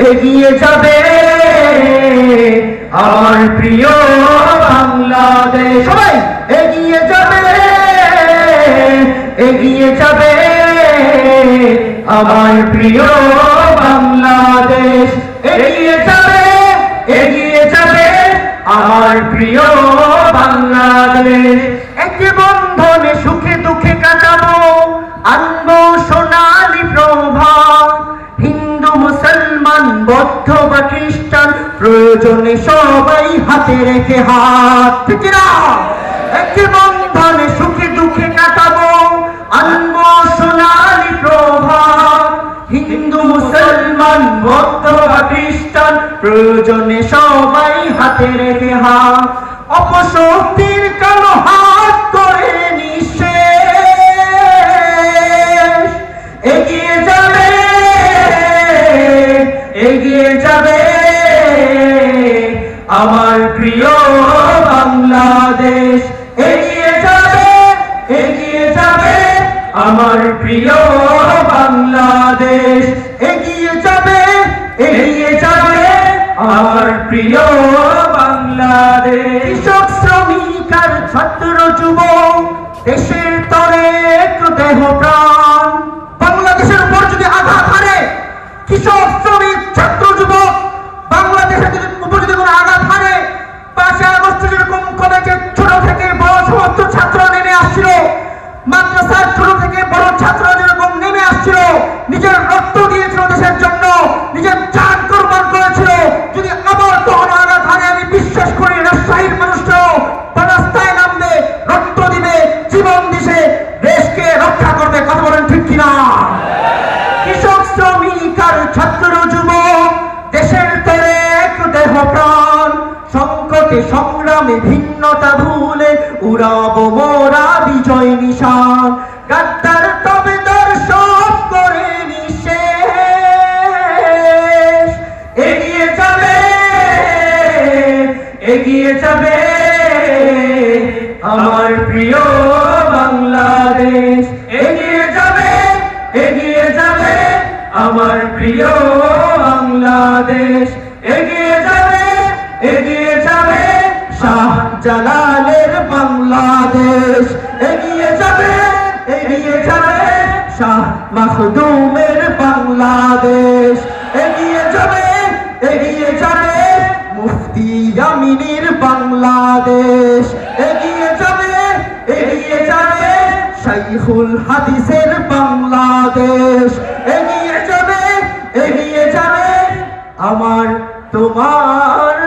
এগিয়ে যাবে আমার প্রিয় বাংলাদেশ। সবাই এগিয়ে যাবে, এগিয়ে যাবে আমার প্রিয় বাংলাদেশ। এগিয়ে যাবে, এগিয়ে যাবে আমার প্রিয় বাংলাদেশ। একটি বন্ধনে সুখে দুঃখে কাটাবো, আনবো সোনালি প্রভাত। হিন্দু মুসলমান বৌদ্ধ বা খ্রিস্টান প্রয়োজনে সবাই হাতে রেখে হাত। ঠিক না? একটি বন্ধনে সুখে দুঃখে কাটাবো, আনবো সোনালি প্রভাত। হিন্দু মুসলমান বৌদ্ধ বা খ্রিস্টান প্রয়োজনে সবাই হাতে রেখে হাত। অপশক্তির কালো হাত করে নিঃশেষ। এগিয়ে যাবে, এগিয়ে যাবে আমার প্রিয় বাংলাদেশ। এগিয়ে যাবে, এগিয়ে যাবে আমার প্রিয় বাংলাদেশ। এগিয়ে যাবে, এগিয়ে যাবে আমার প্রিয় বাংলাদেশ। কৃষক শ্রমিক আর ছাত্র যুবক দেশের তরে একটু দেহ প্রাণ। বাংলাদেশের উপর যদি আঘাত হানে, কৃষক শ্রমিক ছাত্র যুবক বাংলাদেশের উপর যদি কোনো আঘাত হানে, 5 আগস্ট যেরকম কলেজের ছোট থেকে বড় সমস্ত ছাত্র নেমে আসছিল, মাদ্রাসার ছোট থেকে বড় ছাত্র যেরকম নেমে আসছিল, নিজের রক্ত দিয়েছিল দেশের জন্য, নিজের জান কোরবান করেছিল, যদি আবার তখন আঘাত হানে, আমি বিশ্বাস করি রাজশাহীর মানুষরাও রাস্তায় নামবে, রক্ত দিবে, জীবন দিবে, দেশকে রক্ষা করবে। কথা বলেন ঠিক কিনা? কৃষক শ্রমিক আর ছাত্র যুবক দেশের তরে এক দেহ প্রাণ। সংকটে সংগ্রামে ভিন্নতা ভুলে উড়াবো মোরা বিজয় নিশান। গাদ্দার তবে দর্শক করে নিঃশেষ। এগিয়ে যাবে, এগিয়ে যাবে আমার প্রিয় বাংলাদেশ। এগিয়ে যাবে, এগিয়ে যাবে আমার প্রিয় বাংলাদেশ। এগিয়ে যাবে, এগিয়ে যাবে শাহজালালের বাংলাদেশ। এগিয়ে যাবে, এগিয়ে যাবে শাহ মাখদুমের বাংলাদেশ। এগিয়ে যাবে, এগিয়ে যাবে মুফতি আমিনের বাংলাদেশ। এগিয়ে যাবে, এগিয়ে যাবে শাইখুল হাদিসের বাংলাদেশ। এগিয়ে যাবে, এগিয়ে যাবে আমার তোমার